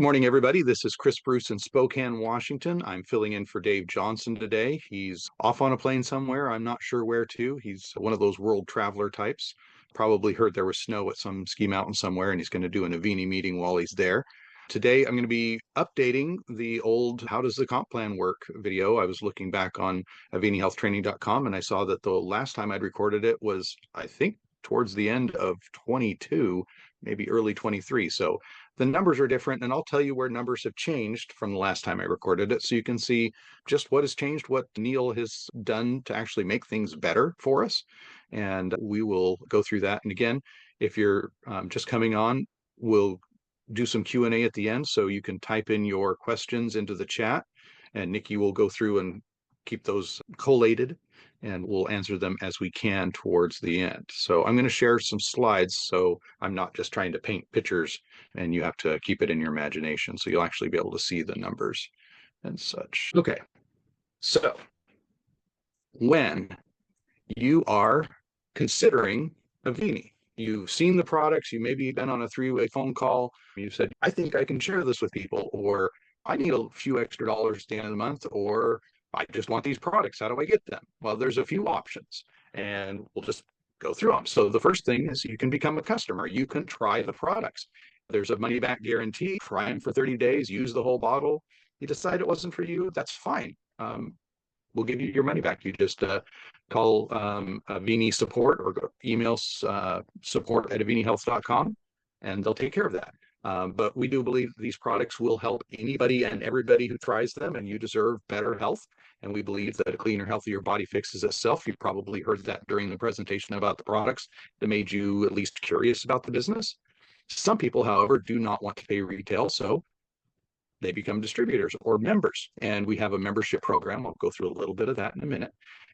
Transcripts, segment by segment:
morning, everybody. This is Chris Bruce in Spokane, Washington. I'm filling in for Dave Johnson today. He's off on a plane somewhere. I'm not sure where to. He's one of those world traveler types. Probably heard there was snow at some ski mountain somewhere, and he's going to do an Avini meeting while he's there. Today, I'm going to be updating the old How Does the Comp Plan Work video. I was looking back on avinihealthtraining.com, and I saw that the last time I'd recorded it was, I think, towards the end of 22, maybe early 23. So the numbers are different, and I'll tell you where numbers have changed from the last time I recorded it, so you can see just what has changed, what Neil has done to actually make things better for us. And we will go through that. And again, if you're just coming on, we'll do some Q&A at the end, so you can type in your questions into the chat, and Nikki will go through and keep those collated, and we'll answer them as we can towards the end. So I'm going to share some slides, so I'm not just trying to paint pictures and you have to keep it in your imagination. So you'll actually be able to see the numbers and such. Okay, so when you are considering Avini, you've seen the products, you maybe been on a three-way phone call, you said, I think I can share this with people, or I need a few extra dollars at the end of the month, or I just want these products. How do I get them? Well, there's a few options, and we'll just go through them. So the first thing is you can become a customer. You can try the products. There's a money-back guarantee. Try them for 30 days, use the whole bottle. You decide it wasn't for you, that's fine. We'll give you your money back. You just call Avini support or email support@avinihealth.com, and they'll take care of that. But we do believe these products will help anybody and everybody who tries them, and you deserve better health. And we believe that a cleaner, healthier body fixes itself. You probably heard that during the presentation about the products that made you at least curious about the business. Some people, however, do not want to pay retail, so they become distributors or members. And we have a membership program. I'll go through a little bit of that in a minute.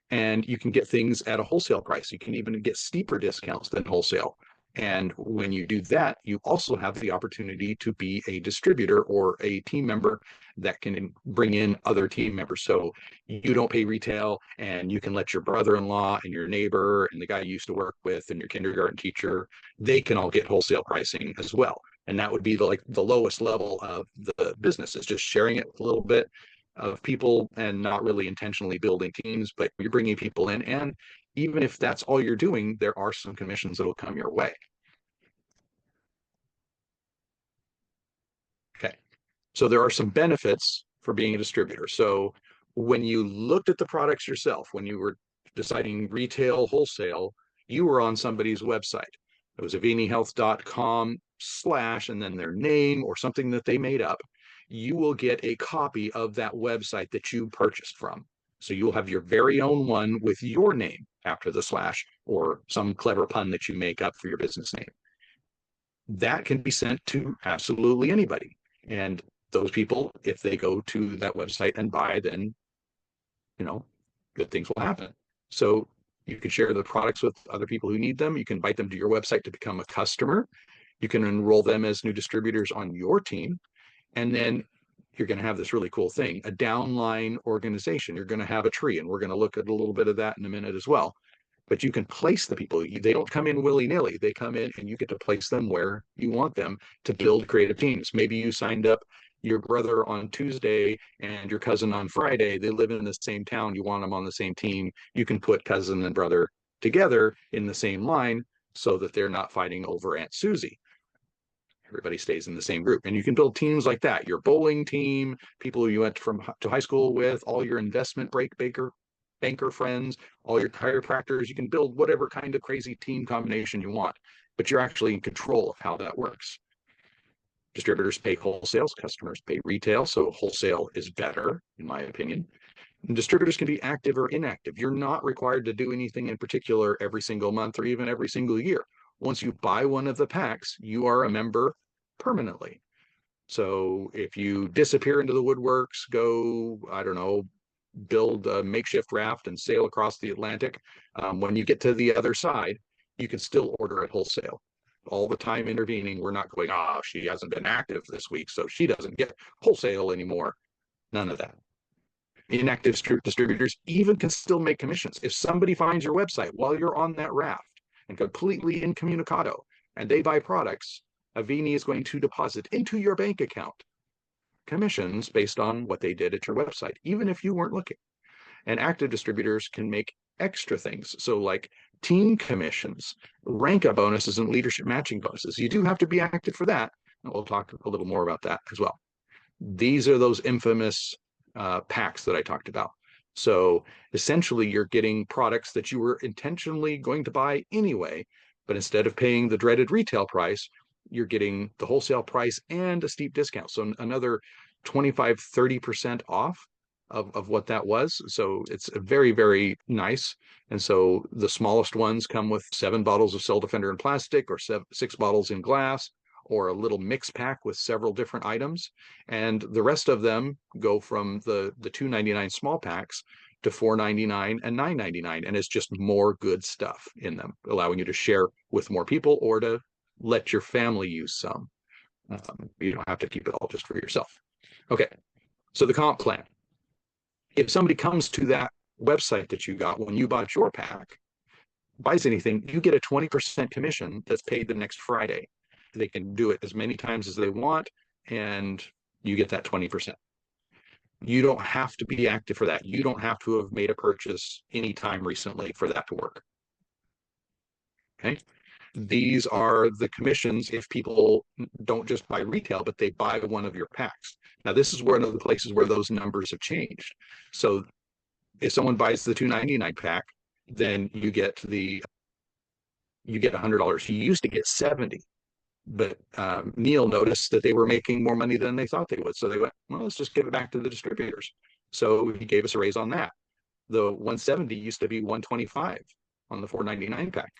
And you can get things at a wholesale price. You can even get steeper discounts than wholesale. And when you do that, you also have the opportunity to be a distributor or a team member that can bring in other team members. So you don't pay retail, and you can let your brother-in-law and your neighbor and the guy you used to work with and your kindergarten teacher, they can all get wholesale pricing as well. And that would be the lowest level of the business, is just sharing it with a little bit of people and not really intentionally building teams, but you're bringing people in. And even if that's all you're doing, there are some commissions that will come your way. Okay, so there are some benefits for being a distributor. So when you looked at the products yourself, when you were deciding retail, wholesale, you were on somebody's website. It was avinihealth.com/ and then their name or something that they made up. You will get a copy of that website that you purchased from. So you'll have your very own one with your name after the / or some clever pun that you make up for your business name. That can be sent to absolutely anybody. And those people, if they go to that website and buy, then, good things will happen. So you can share the products with other people who need them. You can invite them to your website to become a customer. You can enroll them as new distributors on your team. And then you're going to have this really cool thing, a downline organization. You're going to have a tree, and we're going to look at a little bit of that in a minute as well. But you can place the people. They don't come in willy-nilly. They come in and you get to place them where you want them to build creative teams. Maybe you signed up your brother on Tuesday and your cousin on Friday. They live in the same town. You want them on the same team. You can put cousin and brother together in the same line so that they're not fighting over Aunt Susie. Everybody stays in the same group. And you can build teams like that. Your bowling team, people who you went to high school with, all your investment banker friends, all your chiropractors. You can build whatever kind of crazy team combination you want, but you're actually in control of how that works. Distributors pay wholesales, customers pay retail, so wholesale is better, in my opinion. And distributors can be active or inactive. You're not required to do anything in particular every single month or even every single year. Once you buy one of the packs, you are a member permanently. So if you disappear into the woodworks, go, I don't know, build a makeshift raft and sail across the Atlantic, when you get to the other side, you can still order at wholesale. All the time intervening, we're not going, she hasn't been active this week, so she doesn't get wholesale anymore. None of that. Inactive distributors even can still make commissions. If somebody finds your website while you're on that raft and completely incommunicado, and they buy products, Avini is going to deposit into your bank account commissions based on what they did at your website, even if you weren't looking. And active distributors can make extra things. So like team commissions, rank up bonuses, and leadership matching bonuses. You do have to be active for that. And we'll talk a little more about that as well. These are those infamous packs that I talked about. So essentially, you're getting products that you were intentionally going to buy anyway, but instead of paying the dreaded retail price, you're getting the wholesale price and a steep discount. So another 25, 30% off of what that was. So it's very, very nice. And so the smallest ones come with 7 bottles of Cell Defender in plastic, or 6 bottles in glass, or a little mix pack with several different items. And the rest of them go from the $2.99 small packs to $4.99 and $9.99. And it's just more good stuff in them, allowing you to share with more people or to let your family use some. You don't have to keep it all just for yourself. Okay, so the comp plan. If somebody comes to that website that you got when you bought your pack, buys anything, you get a 20% commission that's paid the next Friday. They can do it as many times as they want, and you get that 20%. You don't have to be active for that. You don't have to have made a purchase anytime recently for that to work. Okay. These are the commissions if people don't just buy retail, but they buy one of your packs. Now, this is one of the places where those numbers have changed. So if someone buys the $2.99 pack, then you get $100. You used to get 70, but Neil noticed that they were making more money than they thought they would. So they went, well, let's just give it back to the distributors. So he gave us a raise on that. The 170 used to be 125 on the $4.99 pack.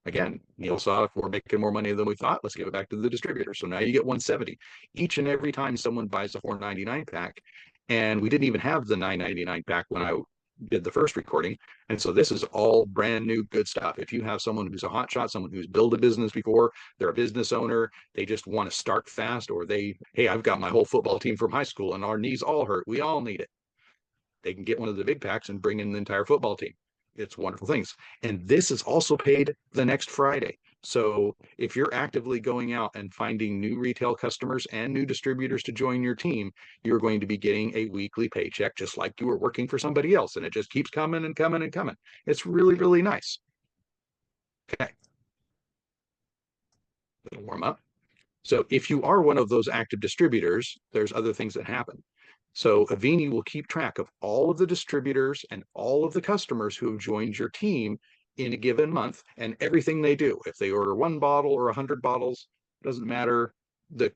Again, Neil saw if we're making more money than we thought, let's give it back to the distributor. So now you get 170 each and every time someone buys a $4.99 pack. And we didn't even have the $9.99 pack when I did the first recording. And so this is all brand new good stuff. If you have someone who's a hotshot, someone who's built a business before, they're a business owner, they just want to start fast, or hey, I've got my whole football team from high school and our knees all hurt. We all need it. They can get one of the big packs and bring in the entire football team. It's wonderful things. And this is also paid the next Friday. So if you're actively going out and finding new retail customers and new distributors to join your team, you're going to be getting a weekly paycheck just like you were working for somebody else. And it just keeps coming and coming and coming. It's really, really nice. Okay. Little warm up. So if you are one of those active distributors, there's other things that happen. So Avini will keep track of all of the distributors and all of the customers who have joined your team in a given month and everything they do. If they order 1 bottle or 100 bottles, doesn't matter. The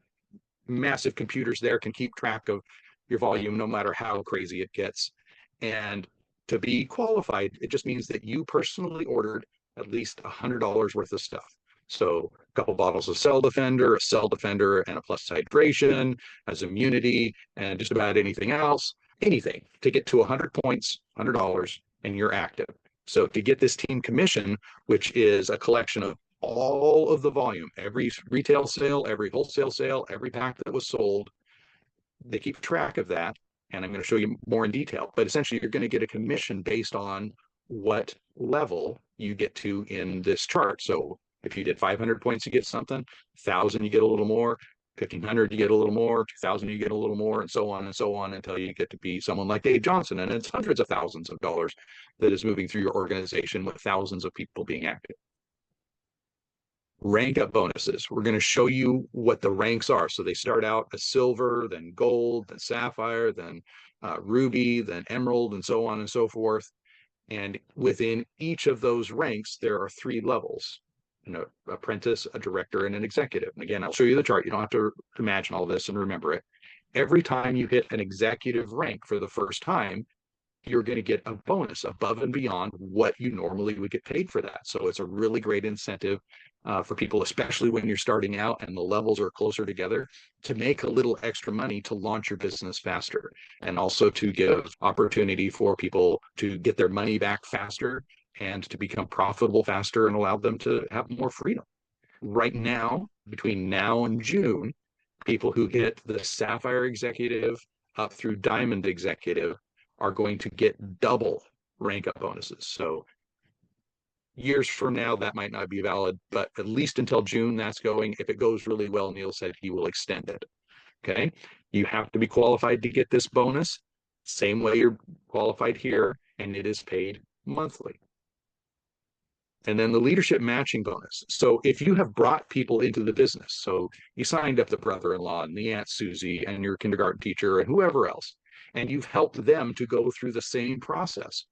massive computers there can keep track of your volume no matter how crazy it gets. And to be qualified, it just means that you personally ordered at least $100 worth of stuff. So a couple bottles of Cell Defender, a Cell Defender, and a Plus Hydration, a Zmunity, and just about anything else, anything to get to 100 points, $100, and you're active. So to get this team commission, which is a collection of all of the volume, every retail sale, every wholesale sale, every pack that was sold, they keep track of that. And I'm going to show you more in detail. But essentially, you're going to get a commission based on what level you get to in this chart. So if you did 500 points, you get something. 1,000, you get a little more. 1,500, you get a little more. 2,000, you get a little more, and so on until you get to be someone like Dave Johnson. And it's hundreds of thousands of dollars that is moving through your organization with thousands of people being active. Rank up bonuses. We're going to show you what the ranks are. So they start out as silver, then gold, then sapphire, then ruby, then emerald, and so on and so forth. And within each of those ranks, there are 3 levels. Apprentice, a director, and an executive. And again, I'll show you the chart. You don't have to imagine all this and remember it. Every time you hit an executive rank for the first time, you're going to get a bonus above and beyond what you normally would get paid for that. So it's a really great incentive for people, especially when you're starting out and the levels are closer together, to make a little extra money to launch your business faster, and also to give opportunity for people to get their money back faster and to become profitable faster and allow them to have more freedom. Right now, between now and June, people who hit the Sapphire Executive up through Diamond Executive are going to get double rank up bonuses. So years from now, that might not be valid, but at least until June, that's going. If it goes really well, Neil said he will extend it. Okay. You have to be qualified to get this bonus, same way you're qualified here, and it is paid monthly. And then the leadership matching bonus. So if you have brought people into the business, so you signed up the brother-in-law and the Aunt Susie and your kindergarten teacher and whoever else, and you've helped them to go through the same process.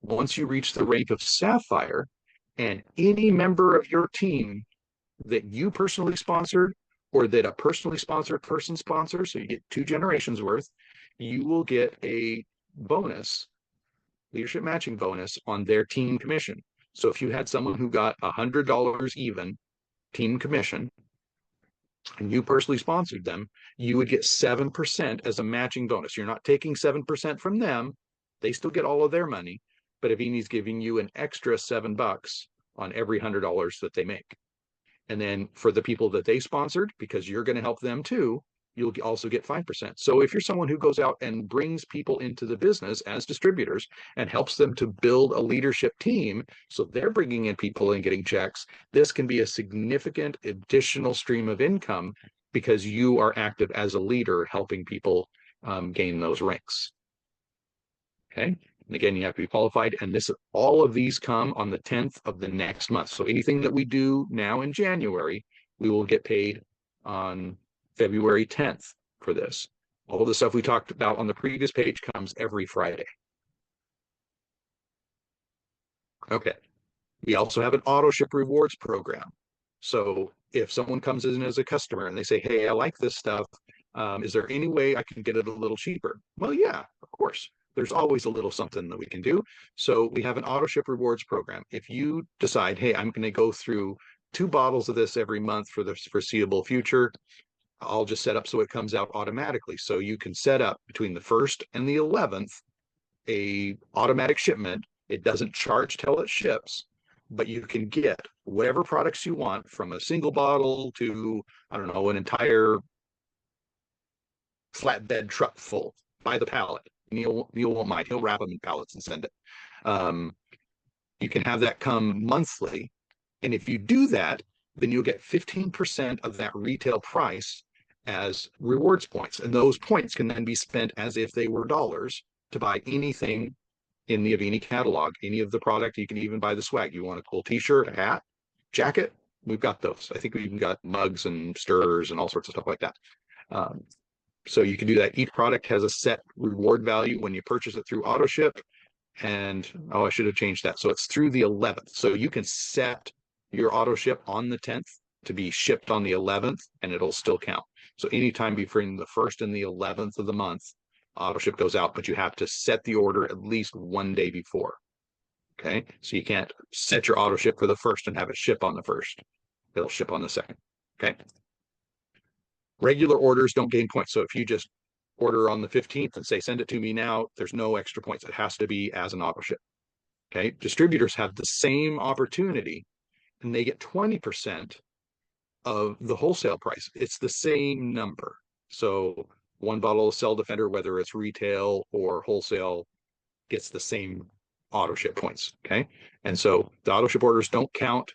Once you reach the rank of Sapphire, and any member of your team that you personally sponsored or that a personally sponsored person sponsors, so you get 2 generations worth, you will get a bonus, leadership matching bonus on their team commission. So if you had someone who got $100 even team commission and you personally sponsored them, you would get 7% as a matching bonus. You're not taking 7% from them. They still get all of their money, but Avini's giving you an extra $7 on every $100 that they make. And then for the people that they sponsored, because you're going to help them too, you'll also get 5%. So if you're someone who goes out and brings people into the business as distributors and helps them to build a leadership team, so they're bringing in people and getting checks, this can be a significant additional stream of income because you are active as a leader helping people gain those ranks. Okay. And again, you have to be qualified. And all of these come on the 10th of the next month. So anything that we do now in January, we will get paid on February 10th for this. All of the stuff we talked about on the previous page comes every Friday. Okay. We also have an auto ship rewards program. So if someone comes in as a customer and they say, hey, I like this stuff, is there any way I can get it a little cheaper? Well, yeah, of course. There's always a little something that we can do. So we have an auto ship rewards program. If you decide, hey, I'm going to go through 2 bottles of this every month for the foreseeable future, I'll just set up so it comes out automatically. So you can set up between the 1st and the 11th a automatic shipment. It doesn't charge till it ships, but you can get whatever products you want, from a single bottle to, I don't know, an entire flatbed truck full by the pallet. Neil won't mind. He'll wrap them in pallets and send it. You can have that come monthly. And if you do that, then you'll get 15% of that retail price as rewards points. And those points can then be spent as if they were dollars to buy anything in the Avini catalog, any of the product. You can even buy the swag. You want a cool t-shirt, a hat, jacket, we've got those. I think we even got mugs and stirrers and all sorts of stuff like that. So you can do that. Each product has a set reward value when you purchase it through auto ship. And I should have changed that. So it's through the 11th. So you can set your auto ship on the 10th to be shipped on the 11th, and it'll still count. So anytime between the 1st and the 11th of the month, auto ship goes out, but you have to set the order at least 1 day before. Okay. So you can't set your auto ship for the 1st and have it ship on the 1st. It'll ship on the 2nd. Okay. Regular orders don't gain points. So if you just order on the 15th and say, send it to me now, there's no extra points. It has to be as an auto ship. Okay. Distributors have the same opportunity and they get 20% of the wholesale price. It's the same number. So 1 bottle of Cell Defender, whether it's retail or wholesale, gets the same auto ship points. Okay. And so the auto ship orders don't count.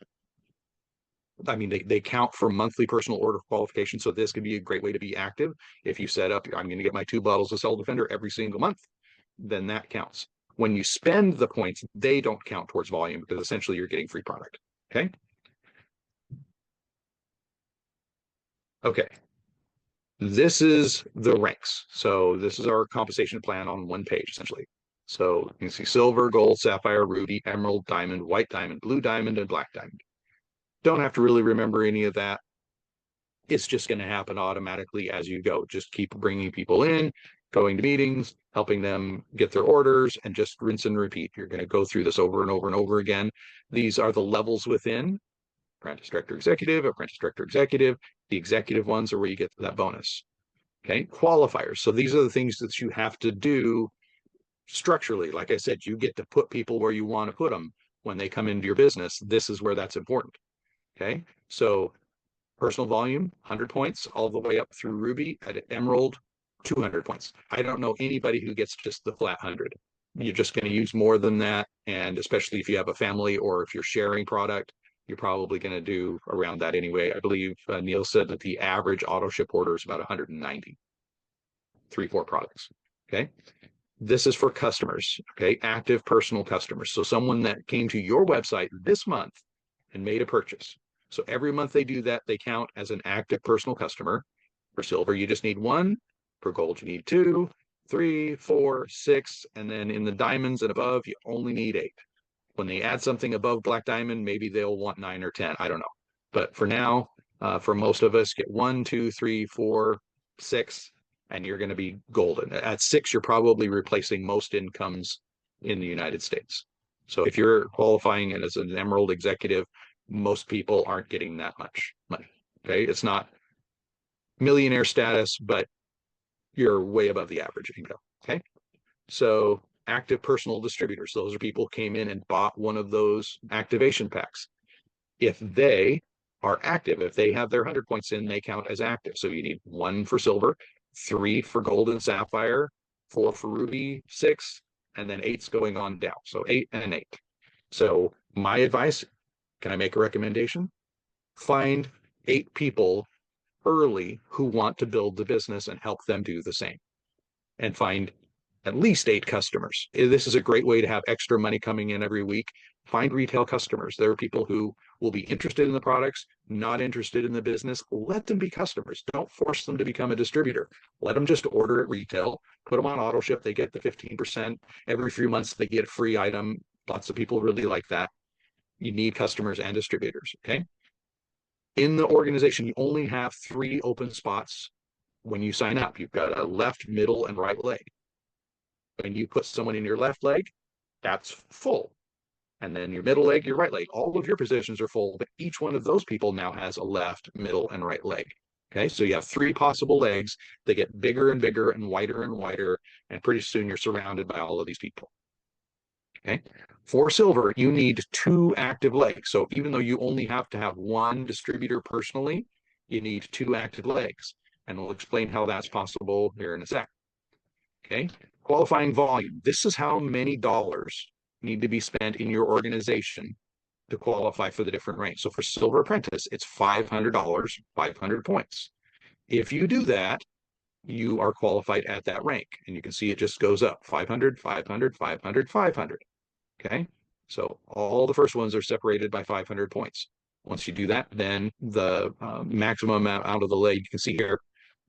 I mean, they count for monthly personal order qualification. So this could be a great way to be active. If you set up, I'm going to get my 2 bottles of Cell Defender every single month, then that counts. When you spend the points, they don't count towards volume because essentially you're getting free product. Okay. Okay. This is the ranks. So this is our compensation plan on 1 page, essentially. So you can see silver, gold, sapphire, ruby, emerald, diamond, white diamond, blue diamond, and black diamond. Don't have to really remember any of that. It's just going to happen automatically as you go. Just keep bringing people in, going to meetings, helping them get their orders, and just rinse and repeat. You're going to go through this over and over and over again. These are the levels within apprentice director executive, apprentice director executive. The executive ones are where you get that bonus. Okay, qualifiers. So these are the things that you have to do structurally. Like I said, you get to put people where you want to put them when they come into your business. This is where that's important. Okay, so personal volume, 100 points, all the way up through Ruby. At Emerald, 200 points. I don't know anybody who gets just the flat 100. You're just going to use more than that. And especially if you have a family or if you're sharing product, you're probably going to do around that anyway. I believe Neil said that the average auto ship order is about 190. 3, 4 products. Okay. This is for customers. Okay. Active personal customers. So someone that came to your website this month and made a purchase. So every month they do that, they count as an active personal customer. For silver, you just need 1. For gold, you need 2, 3, 4, 6. And then in the diamonds and above, you only need 8. When they add something above black diamond, maybe they'll want 9 or 10. I don't know. But for now, for most of us, get 1, 2, 3, 4, 6, and you're going to be golden. At 6, you're probably replacing most incomes in the United States. So if you're qualifying as an emerald executive, most people aren't getting that much money. Okay. It's not millionaire status, but you're way above the average income. Okay. So active personal distributors, those are people who came in and bought one of those activation packs. If they are active, if they have their 100 points in, they count as active. So you need 1 for silver, 3 for gold and sapphire, 4 for ruby, 6, and then 8's going on down. So 8 and 8. So my advice, can I make a recommendation? Find 8 people early who want to build the business and help them do the same. And find at least 8 customers. This is a great way to have extra money coming in every week. Find retail customers. There are people who will be interested in the products, not interested in the business. Let them be customers. Don't force them to become a distributor. Let them just order at retail, put them on auto ship. They get the 15%. Every few months, they get a free item. Lots of people really like that. You need customers and distributors, okay? In the organization, you only have 3 open spots when you sign up. You've got a left, middle, and right leg. When you put someone in your left leg, that's full. And then your middle leg, your right leg, all of your positions are full, but each one of those people now has a left, middle, and right leg. Okay, so you have 3 possible legs. They get bigger and bigger and wider, and pretty soon you're surrounded by all of these people. Okay, for silver, you need 2 active legs. So even though you only have to have 1 distributor personally, you need 2 active legs. And we'll explain how that's possible here in a sec. Okay, qualifying volume. This is how many dollars need to be spent in your organization to qualify for the different ranks. So for silver apprentice, it's $500, 500 points. If you do that, you are qualified at that rank. And you can see it just goes up 500, 500, 500, 500. Okay, so all the first ones are separated by 500 points. Once you do that, then the maximum amount out of the leg, you can see here,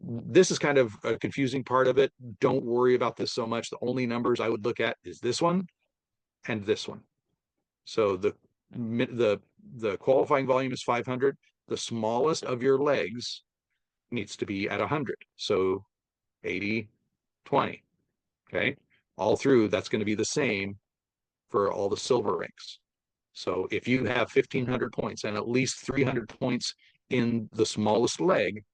this is kind of a confusing part of it. Don't worry about this so much. The only numbers I would look at is this one and this one. So the qualifying volume is 500. The smallest of your legs needs to be at 100. So 80, 20. Okay. All through, that's going to be the same for all the silver ranks. So if you have 1,500 points and at least 300 points in the smallest leg,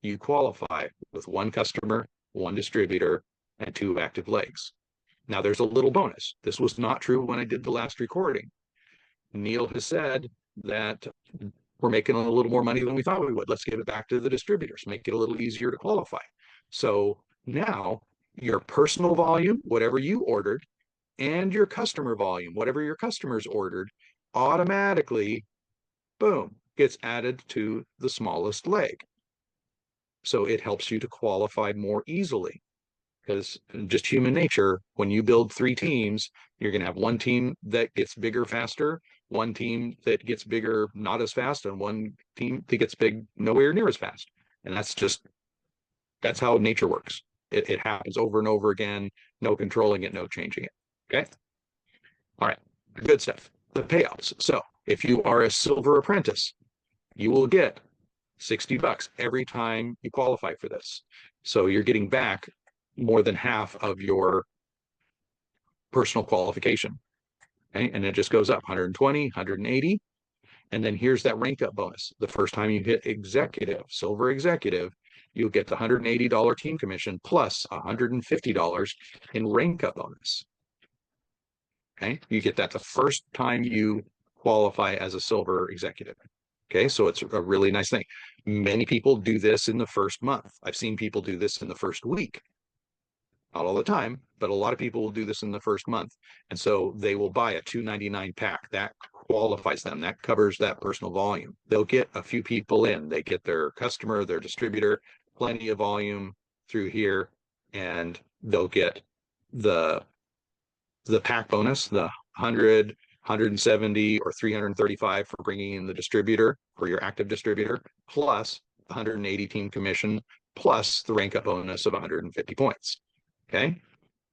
you qualify with 1 customer, 1 distributor, and 2 active legs. Now there's a little bonus. This was not true when I did the last recording. Neil has said that we're making a little more money than we thought we would. Let's give it back to the distributors, make it a little easier to qualify. So now your personal volume, whatever you ordered, and your customer volume, whatever your customers ordered, automatically, boom, gets added to the smallest leg. So it helps you to qualify more easily, because just human nature, when you build 3 teams, you're going to have 1 team that gets bigger faster, 1 team that gets bigger not as fast, and 1 team that gets big nowhere near as fast. And that's how nature works. It happens over and over again. No controlling it, no changing it. Okay. All right. Good stuff. The payouts. So if you are a silver apprentice, you will get $60 every time you qualify for this. So you're getting back more than half of your personal qualification. Okay. And it just goes up 120, 180. And then here's that rank up bonus. The first time you hit executive, silver executive, you'll get the $180 team commission plus $150 in rank up bonus. Okay. You get that the first time you qualify as a silver executive. Okay. So it's a really nice thing. Many people do this in the first month. I've seen people do this in the first week. Not all the time, but a lot of people will do this in the first month. And so they will buy a $2.99 pack. That qualifies them. That covers that personal volume. They'll get a few people in. They get their customer, their distributor, plenty of volume through here. and they'll get the pack bonus, the 100, 170, or 335 for bringing in the distributor for your active distributor, plus 180 team commission, plus the rank up bonus of 150 points. Okay.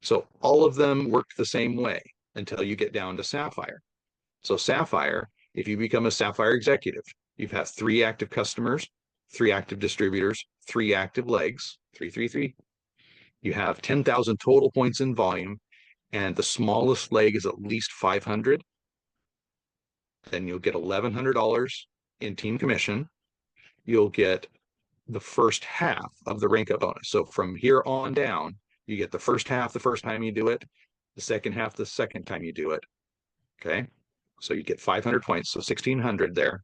So all of them work the same way until you get down to Sapphire. So Sapphire, if you become a Sapphire executive, you've 3 active customers, 3 active distributors, 3 active legs, 333. You have 10,000 total points in volume, and the smallest leg is at least 500. Then you'll get $1,100 in team commission. You'll get the first half of the rank up bonus. So from here on down, you get the first half the first time you do it, the second half the second time you do it. Okay. So you get 500 points, so 1,600 there,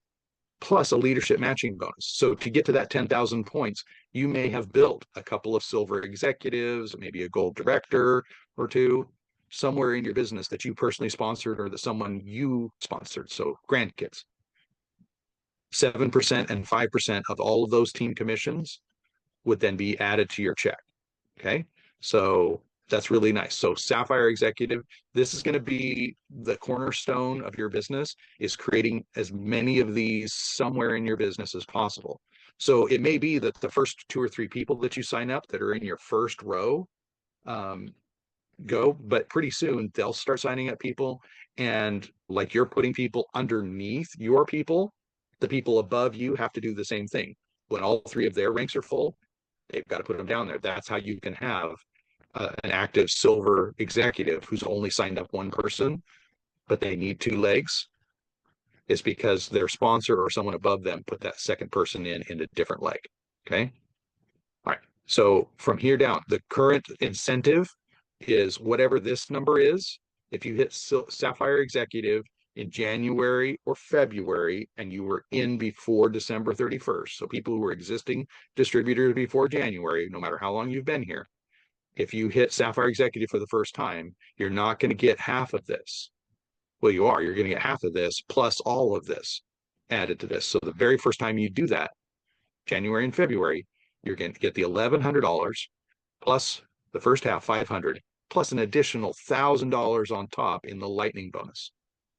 plus a leadership matching bonus. So to get to that 10,000 points, you may have built a couple of silver executives, maybe a gold director or two, somewhere in your business that you personally sponsored or that someone you sponsored. So grandkids. 7% and 5% of all of those team commissions would then be added to your check. Okay. So that's really nice. So Sapphire Executive, this is going to be the cornerstone of your business, is creating as many of these somewhere in your business as possible. So it may be that the first 2 or 3 people that you sign up that are in your first row go, but pretty soon they'll start signing up people. And like you're putting people underneath your people, the people above you have to do the same thing. When all 3 of their ranks are full, they've got to put them down there. That's how you can have an active silver executive who's only signed up 1 person, but they need 2 legs, is because their sponsor or someone above them put that second person in a different leg. Okay. All right. So from here down, the current incentive is whatever this number is. If you hit Sapphire Executive in January or February and you were in before December 31st, so people who were existing distributors before January, no matter how long you've been here, if you hit Sapphire Executive for the first time, you're not going to get half of this. Well, you are. You're going to get half of this plus all of this added to this. So the very first time you do that, January and February, you're going to get the $1,100 plus the first half 500 plus an additional $1,000 on top in the lightning bonus.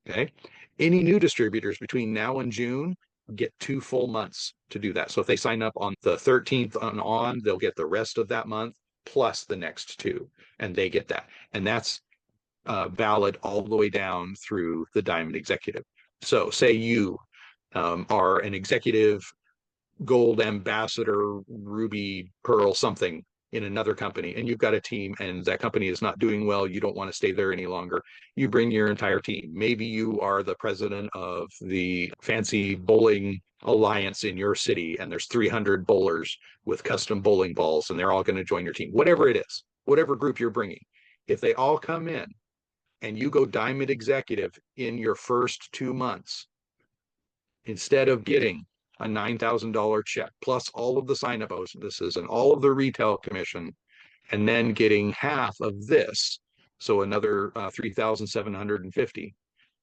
Okay. Any new distributors between now and June get 2 full months to do that. So if they sign up on the 13th and on, they'll get the rest of that month plus the next 2, and they get that. And that's valid all the way down through the Diamond Executive. So say you are an executive gold ambassador, ruby, pearl, something in another company, and you've got a team and that company is not doing well, you don't want to stay there any longer, you bring your entire team. Maybe you are the president of the fancy bowling alliance in your city and there's 300 bowlers with custom bowling balls and they're all going to join your team, whatever it is, whatever group you're bringing. If they all come in and you go Diamond Executive in your first 2 months, instead of getting a $9,000 check plus all of the sign-up bonuses and all of the retail commission, and then getting half of this, so another 3,750.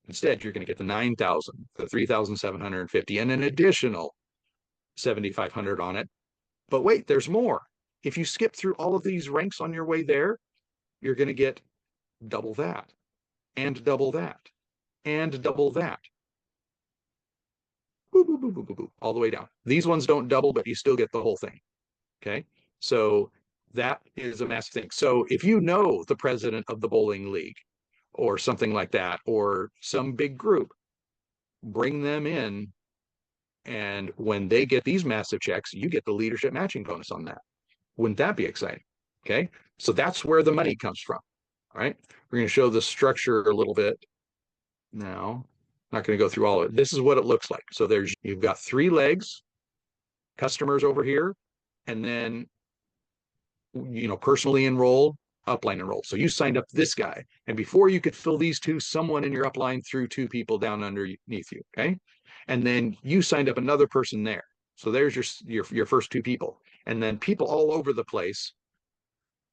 Instead, you're going to get the 9,000, the 3,750, and an additional 7,500 on it. But wait, there's more. If you skip through all of these ranks on your way there, you're going to get double that, and double that, and double that. Boop, boop, boop, boop, boop, boop, all the way down. These ones don't double, but you still get the whole thing. Okay. So that is a massive thing. So if you know the president of the bowling league or something like that, or some big group, bring them in. And when they get these massive checks, you get the leadership matching bonus on that. Wouldn't that be exciting? Okay. So that's where the money comes from. All right. We're going to show the structure a little bit now. Not going to go through all of it. This is what it looks like. So you've got 3 legs, customers over here, and then, personally enrolled, upline enrolled. So you signed up this guy, and before you could fill these 2, someone in your upline threw 2 people down underneath you. Okay. And then you signed up another person there. So there's your first 2 people. And then people all over the place,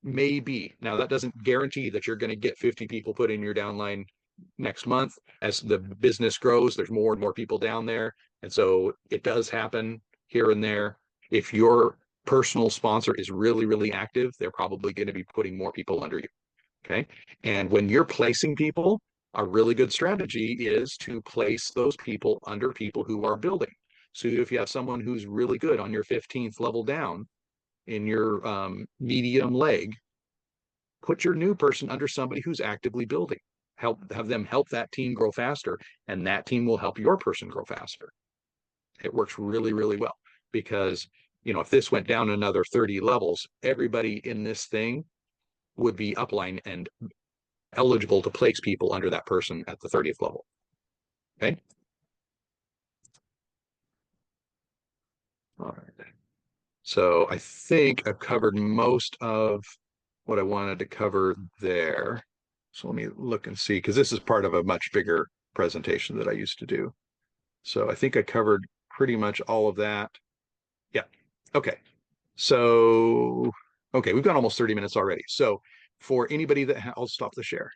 maybe. Now that doesn't guarantee that you're going to get 50 people put in your downline next month. As the business grows, there's more and more people down there. And so it does happen here and there. If your personal sponsor is really, really active, they're probably going to be putting more people under you. Okay. And when you're placing people, a really good strategy is to place those people under people who are building. So if you have someone who's really good on your 15th level down in your medium leg, put your new person under somebody who's actively building. Have them help that team grow faster, and that team will help your person grow faster. It works really, really well because, if this went down another 30 levels, everybody in this thing would be upline and eligible to place people under that person at the 30th level. Okay. All right. So I think I've covered most of what I wanted to cover there. So let me look and see, because this is part of a much bigger presentation that I used to do. So I think I covered pretty much all of that. Yeah. Okay. So, okay, we've got almost 30 minutes already. So for anybody that I'll stop the share.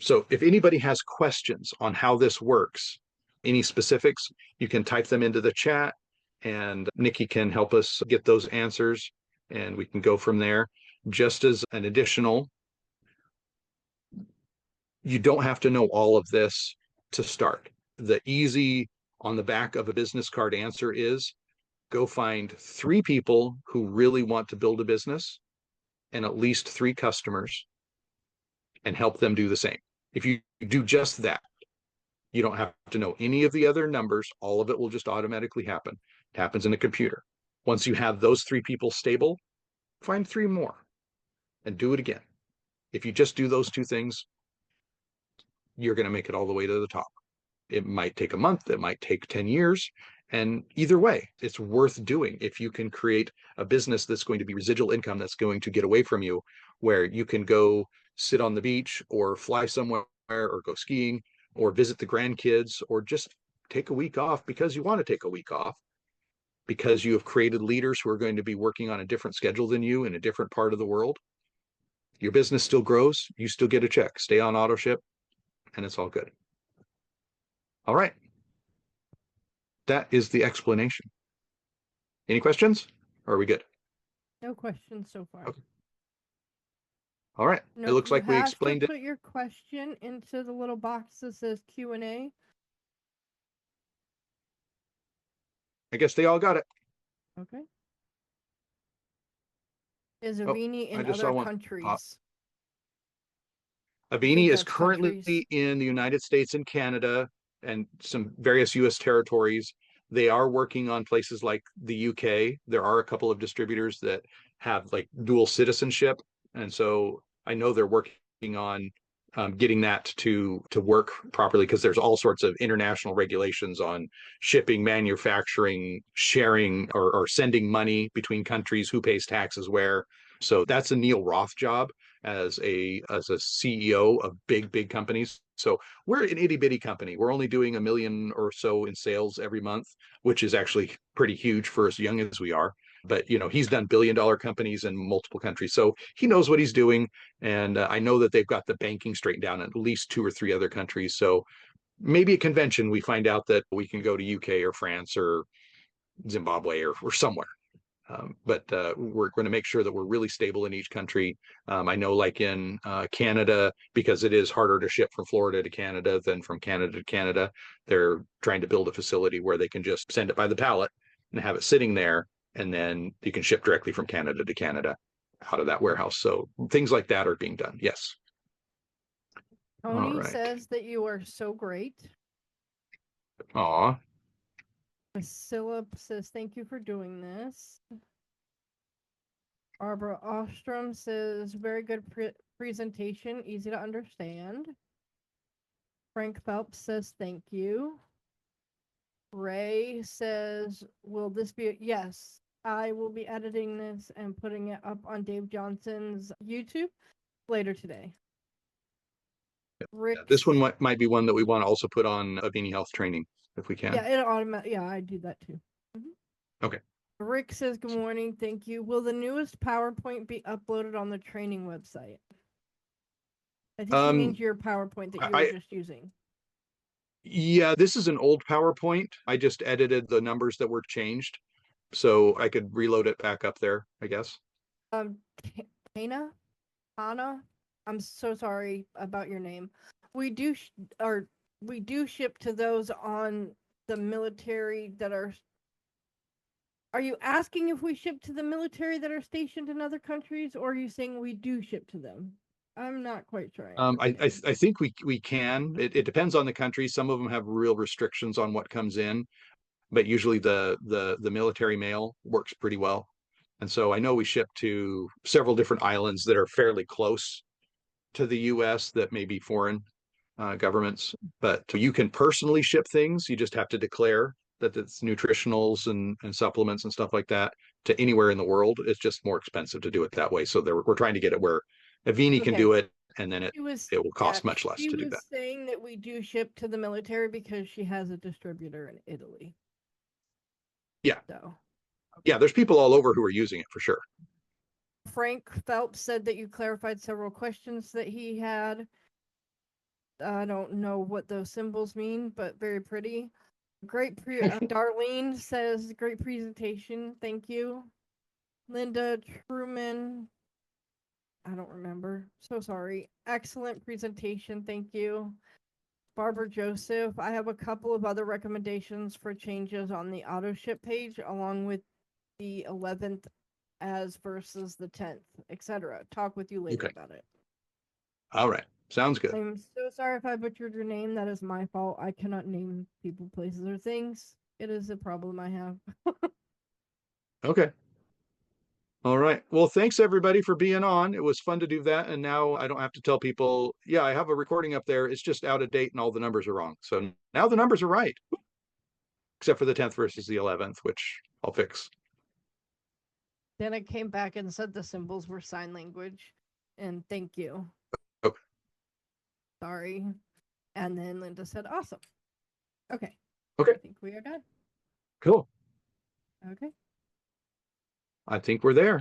So if anybody has questions on how this works, any specifics, you can type them into the chat and Nikki can help us get those answers and we can go from there. Just as an additional, you don't have to know all of this to start. The easy on the back of a business card answer is go find 3 people who really want to build a business and at least 3 customers and help them do the same. If you do just that, you don't have to know any of the other numbers. All of it will just automatically happen. It happens in a computer. Once you have those 3 people stable, find 3 more and do it again. If you just do those 2 things, you're going to make it all the way to the top. It might take a month, it might take 10 years. And either way, it's worth doing if you can create a business that's going to be residual income that's going to get away from you, where you can go sit on the beach or fly somewhere or go skiing or visit the grandkids or just take a week off because you want to take a week off because you have created leaders who are going to be working on a different schedule than you in a different part of the world. Your business still grows, you still get a check, stay on auto ship, and it's all good. All right. That is the explanation. Any questions? Or are we good? No questions so far. Okay. All right. No, it looks like we explained it. Put your question into the little box that says Q&A. I guess they all got it. Okay. Is Avini in other countries? Avini is currently in the United States and Canada and some various U.S. territories. They are working on places like the UK. There are a couple of distributors that have like dual citizenship. And so I know they're working on getting that to work properly because there's all sorts of international regulations on shipping, manufacturing, sharing, or sending money between countries, who pays taxes where. So that's a Neil Roth job as a CEO of big companies. So we're an itty bitty company. We're only doing $1 million or so in sales every month, which is actually pretty huge for as young as we are. But he's done $1 billion companies in multiple countries, so he knows what he's doing. And I know that they've got the banking straightened down in at least 2 or 3 other countries. So maybe at convention we find out that we can go to UK or France or Zimbabwe or somewhere. But we're going to make sure that we're really stable in each country. I know like in Canada, because it is harder to ship from Florida to Canada than from Canada to Canada, they're trying to build a facility where they can just send it by the pallet and have it sitting there. And then you can ship directly from Canada to Canada out of that warehouse. So things like that are being done. Yes. Tony says that you are so great. Aw. Priscilla says, thank you for doing this. Barbara Ostrom says, very good presentation, easy to understand. Frank Phelps says, thank you. Ray says, will this be, yes, I will be editing this and putting it up on Dave Johnson's YouTube later today. Rick, this one might be one that we want to also put on Avini Health training if we can. Yeah, it automatically. Yeah, I do that too. Okay. Rick says, good morning. Thank you. Will the newest PowerPoint be uploaded on the training website? I think he means your PowerPoint that you were just using. Yeah, this is an old PowerPoint. I just edited the numbers that were changed. So I could reload it back up there, I guess. Kana, Anna, I'm so sorry about your name. We do or we do ship to those on the military that are. Are you asking if we ship to the military that are stationed in other countries, or are you saying we do ship to them? I'm not quite sure I understand. I think we can. It depends on the country. Some of them have real restrictions on what comes in, but usually the military mail works pretty well. And so I know we ship to several different islands that are fairly close to the US that may be foreign governments, but you can personally ship things. You just have to declare that it's nutritionals and supplements and stuff like that to anywhere in the world. It's just more expensive to do it that way. So we're trying to get it where Avini can Okay. do it, and then it She will cost much less to do was that. saying that we do ship to the military because she has a distributor in Italy. Yeah. So Yeah, there's people all over who are using it for sure. Frank Phelps said that you clarified several questions that he had. I don't know what those symbols mean, but very pretty. Darlene says, great presentation. Thank you. Linda Truman, I don't remember. So sorry. Excellent presentation. Thank you. Barbara Joseph, I have a couple of other recommendations for changes on the auto ship page, along with the 11th as versus the 10th, etc. Talk with you later about it. All right. Sounds good. I'm so sorry if I butchered your name. That is my fault. I cannot name people, places, or things. It is a problem I have. Okay. All right. Well, thanks everybody for being on. It was fun to do that. And now I don't have to tell people, yeah, I have a recording up there. It's just out of date and all the numbers are wrong. So now the numbers are right, except for the 10th versus the 11th, which I'll fix. Then I came back and said the symbols were sign language. And thank you. Okay. Sorry. And then Linda said, awesome. Okay. Okay. I think we are done. Cool. Okay. I think we're there.